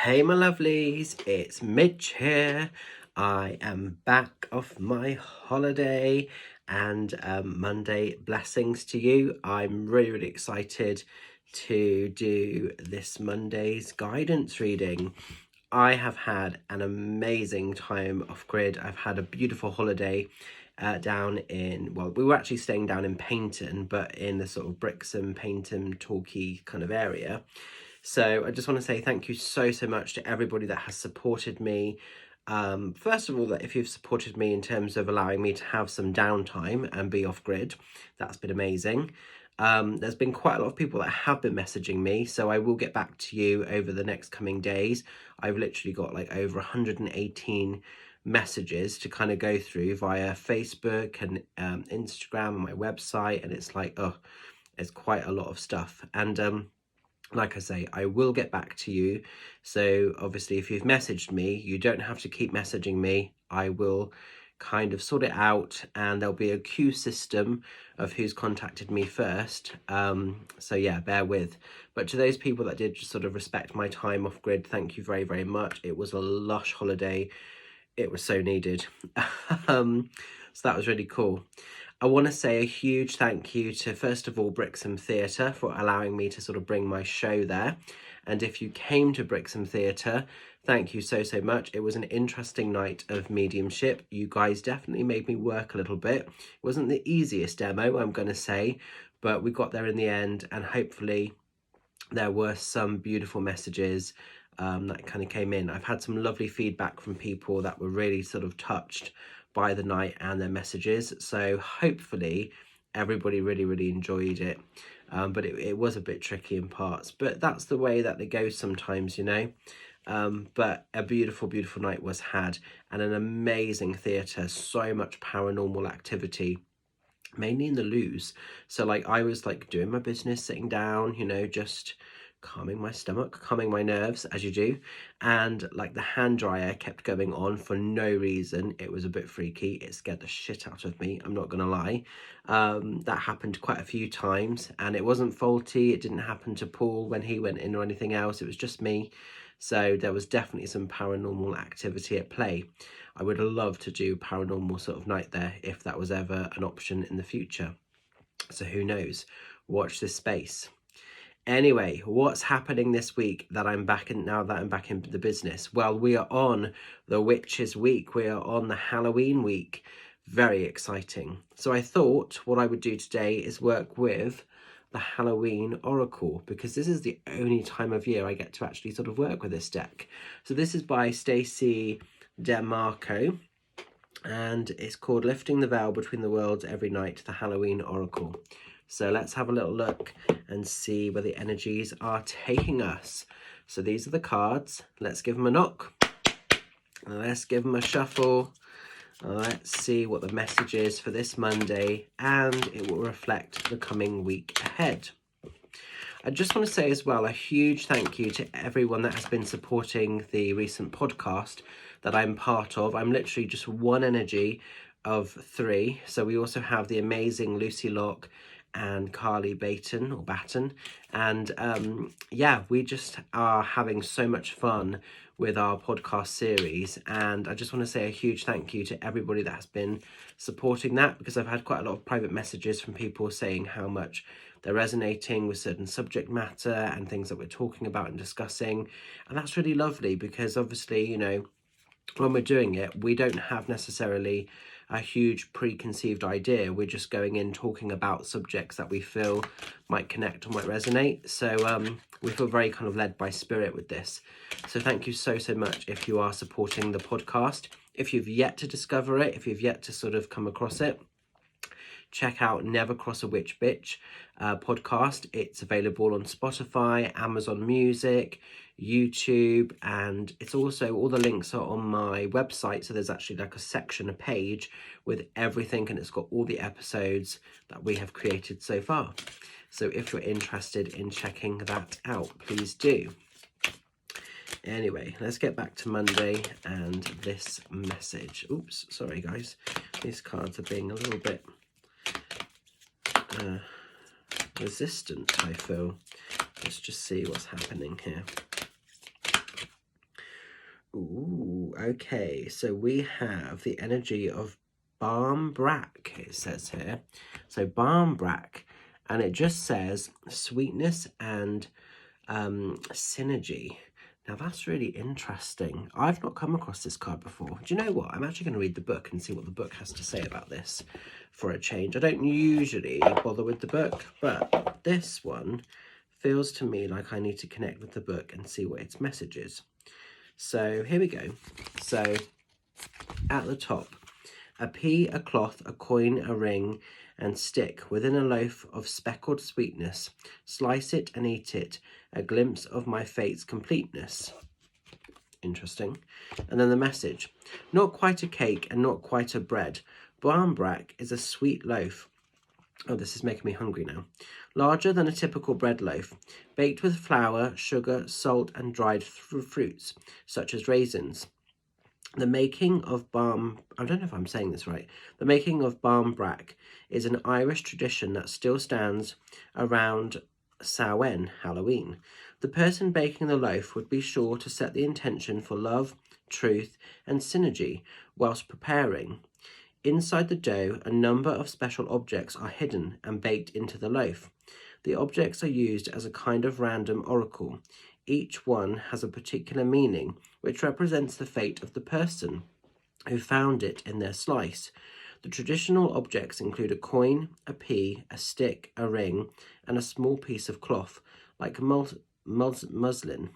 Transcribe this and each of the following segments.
Hey my lovelies, it's Midge here. I am back off my holiday and Monday blessings to you. I'm really excited to do this Monday's guidance reading. I have had an amazing time off grid. I've had a beautiful holiday down in, well, we were actually staying down in Paignton, but in the sort of Brixham, Paignton, Torquay kind of area. So I just want to say thank you so much to everybody that has supported me. First of all, that if you've supported me in terms of allowing me to have some downtime and be off grid, that's been amazing. There's been quite a lot of people that have been messaging me, so I will get back to you over the next coming days. I've literally got like over 118 messages to kind of go through via Facebook and Instagram and my website, and it's like, oh, it's quite a lot of stuff. And like I say, I will get back to you. So obviously if you've messaged me, you don't have to keep messaging me. I will kind of sort it out, and there'll be a queue system of who's contacted me first. So yeah, bear with. But to those people that did just sort of respect my time off grid, thank you very much. It was a lush holiday. It was so needed. So that was really cool. I want to say a huge thank you to, first of all, Brixham Theatre for allowing me to sort of bring my show there. And if you came to Brixham Theatre, thank you so much. It was an interesting night of mediumship. You guys definitely made me work a little bit. It wasn't the easiest demo, I'm going to say, but we got there in the end, and hopefully there were some beautiful messages that kind of came in. I've had some lovely feedback from people that were really sort of touched by the night and their messages, so hopefully everybody really enjoyed it. But it was a bit tricky in parts, but that's the way that it goes sometimes, you know. But a beautiful night was had, and an amazing theatre, so much paranormal activity, mainly in the loos. So like I was like doing my business, sitting down, you know, just calming my stomach, calming my nerves, as you do, and like the hand dryer kept going on for no reason. It was a bit freaky. It scared the shit out of me, I'm not gonna lie. That happened quite a few times, and it wasn't faulty. It didn't happen to Paul when he went in or anything else. It was just me. So there was definitely some paranormal activity at play. I would love to do paranormal sort of night there if that was ever an option in the future. So who knows? Watch this space. Anyway, what's happening this week that I'm back in, now that I'm back in the business? Well, we are on the Witches Week. We are on the Halloween week. Very exciting. So I thought what I would do today is work with the Halloween Oracle, because this is the only time of year I get to actually sort of work with this deck. So this is by Stacey DeMarco, and it's called Lifting the Veil Between the Worlds Every Night, the Halloween Oracle. So let's have a little look and see where the energies are taking us. So these are the cards. Let's give them a knock. Let's give them a shuffle. Let's see what the message is for this Monday, and it will reflect the coming week ahead. I just want to say as well a huge thank you to everyone that has been supporting the recent podcast that I'm part of. I'm literally just one energy of three. So we also have the amazing Lucy Locke and Carly Batten, and yeah, we just are having so much fun with our podcast series, and I just want to say a huge thank you to everybody that has been supporting that, because I've had quite a lot of private messages from people saying how much they're resonating with certain subject matter and things that we're talking about and discussing, and that's really lovely, because obviously, you know, when we're doing it, we don't have necessarily a huge preconceived idea. We're just going in talking about subjects that we feel might connect or might resonate. So we feel very kind of led by spirit with this. So thank you so much if you are supporting the podcast. If you've yet to discover it, if you've yet to sort of come across it, check out Never Cross a Witch Bitch podcast. It's available on Spotify, Amazon Music, YouTube, and it's also, all the links are on my website. So there's actually like a section, a page with everything, and it's got all the episodes that we have created so far. So if you're interested in checking that out, please do. Anyway, let's get back to Monday and this message. Oops, sorry guys. These cards are being a little bit resistant, I feel. Let's just see what's happening here. Ooh, okay, so we have the energy of Barmbrack, it says here. So Barmbrack, and it just says sweetness and synergy. Now that's really interesting. I've not come across this card before. Do you know what? I'm actually going to read the book and see what the book has to say about this for a change. I don't usually bother with the book, but this one feels to me like I need to connect with the book and see what its message is. So here we go. So at the top, a pea, a cloth, a coin, a ring, and stick within a loaf of speckled sweetness. Slice it and eat it, a glimpse of my fate's completeness. Interesting. And then the message. Not quite a cake and not quite a bread. Barmbrack is a sweet loaf. Oh, this is making me hungry now. Larger than a typical bread loaf, baked with flour, sugar, salt, and dried fruits, such as raisins. The making of I don't know if I'm saying this right. The making of Barmbrack is an Irish tradition that still stands around Samhain, Halloween. The person baking the loaf would be sure to set the intention for love, truth, and synergy whilst preparing. Inside the dough, a number of special objects are hidden and baked into the loaf. The objects are used as a kind of random oracle. Each one has a particular meaning, which represents the fate of the person who found it in their slice. The traditional objects include a coin, a pea, a stick, a ring, and a small piece of cloth, like muslin.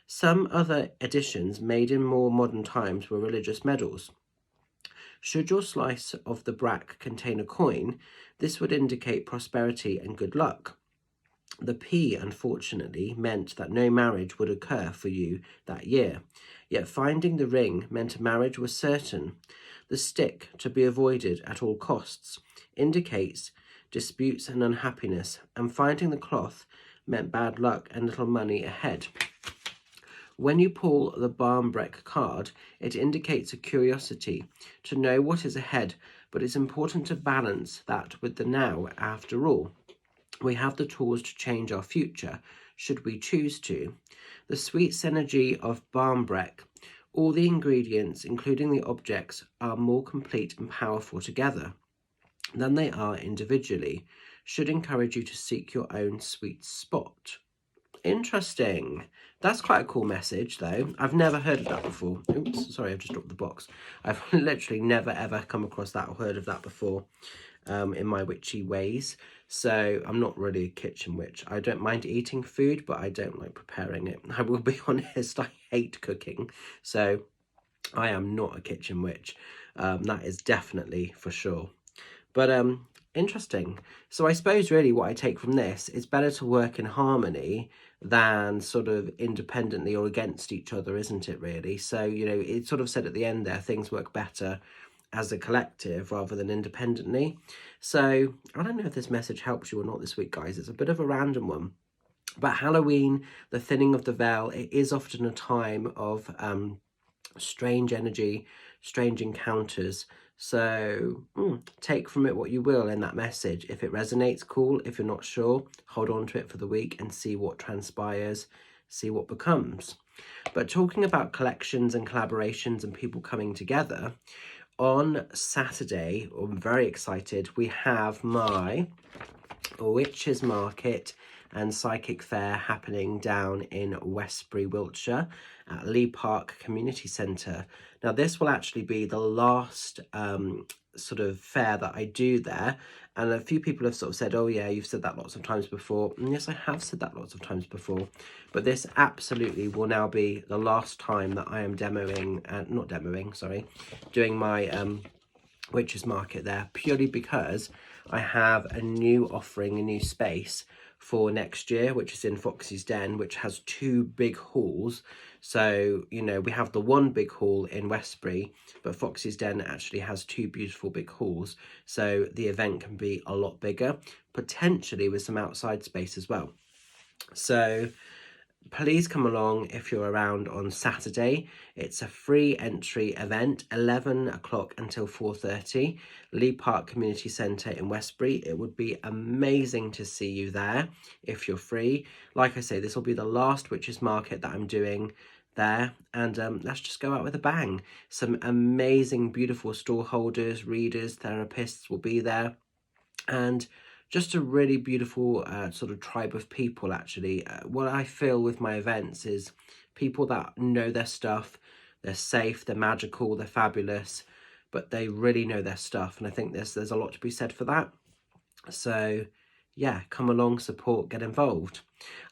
Some other additions made in more modern times were religious medals. Should your slice of the brack contain a coin, this would indicate prosperity and good luck. The pea, unfortunately, meant that no marriage would occur for you that year, yet finding the ring meant a marriage was certain. The stick, to be avoided at all costs, indicates disputes and unhappiness, and finding the cloth meant bad luck and little money ahead. When you pull the Barmbrack card, it indicates a curiosity to know what is ahead, but it's important to balance that with the now. After all, we have the tools to change our future, should we choose to. The sweet synergy of Barmbrack, all the ingredients, including the objects, are more complete and powerful together than they are individually, should encourage you to seek your own sweet spot. Interesting. That's quite a cool message, though. I've never heard of that before. Oops, sorry, I've just dropped the box. I've literally never, ever come across that or heard of that before in my witchy ways. So I'm not really a kitchen witch. I don't mind eating food, but I don't like preparing it. I will be honest, I hate cooking. So I am not a kitchen witch. That is definitely for sure. But interesting. So I suppose really what I take from this is better to work in harmony than sort of independently or against each other, isn't it really? So, you know, it sort of said at the end there, things work better as a collective rather than independently. So I don't know if this message helps you or not this week, guys. It's a bit of a random one. But Halloween, the thinning of the veil, it is often a time of strange energy, strange encounters. So take from it what you will in that message. If it resonates, cool. If you're not sure, hold on to it for the week and see what transpires, see what becomes. But talking about collections and collaborations and people coming together, on Saturday, I'm very excited, we have my Witches Market and Psychic Fair happening down in Westbury, Wiltshire at Lee Park Community Centre. Now this will actually be the last sort of fair that I do there, and a few people have sort of said, oh yeah, you've said that lots of times before. And yes, I have said that lots of times before, but this absolutely will now be the last time that I am doing my Witches Market there, purely because I have a new offering, a new space for next year, which is in Foxy's Den, which has 2 big halls. So, you know, we have the one big hall in Westbury, but Foxy's Den actually has 2 beautiful big halls. So the event can be a lot bigger, potentially with some outside space as well. So please come along if you're around on Saturday. It's a free entry event, 11 o'clock until 4:30, Lee Park Community Centre in Westbury. It would be amazing to see you there if you're free. Like I say, this will be the last Witches Market that I'm doing there, and let's just go out with a bang. Some amazing, beautiful stall holders, readers, therapists will be there, and just a really beautiful sort of tribe of people, actually. What I feel with my events is people that know their stuff. They're safe, they're magical, they're fabulous, but they really know their stuff, and I think there's a lot to be said for that. So yeah, come along, support, get involved.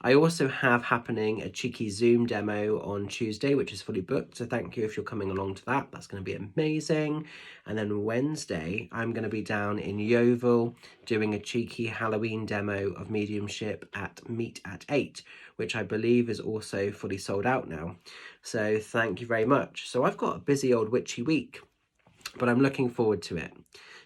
I also have happening a cheeky Zoom demo on Tuesday, which is fully booked. So thank you if you're coming along to that. That's going to be amazing. And then Wednesday, I'm going to be down in Yeovil doing a cheeky Halloween demo of mediumship at Meet at 8, which I believe is also fully sold out now. So thank you very much. So I've got a busy old witchy week, but I'm looking forward to it.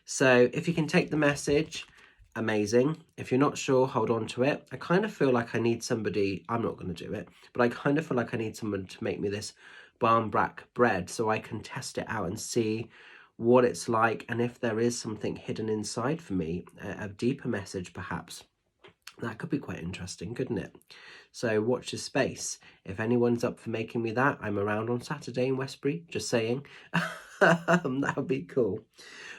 So if you can take the message, amazing. If you're not sure, hold on to it. I kind of feel like I need somebody, I'm not going to do it, but I kind of feel like I need someone to make me this barmbrack bread so I can test it out and see what it's like, and if there is something hidden inside for me, a deeper message perhaps. That could be quite interesting, couldn't it? So watch this space. If anyone's up for making me that, I'm around on Saturday in Westbury, just saying. That would be cool.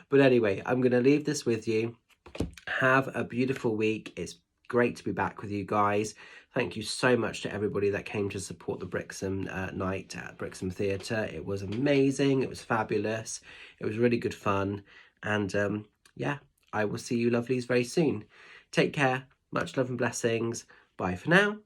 But anyway, I'm going to leave this with you. Have a beautiful week. It's great to be back with you guys. Thank you so much to everybody that came to support the Brixham night at Brixham Theatre. It was amazing. It was fabulous. It was really good fun. And yeah, I will see you lovelies very soon. Take care. Much love and blessings. Bye for now.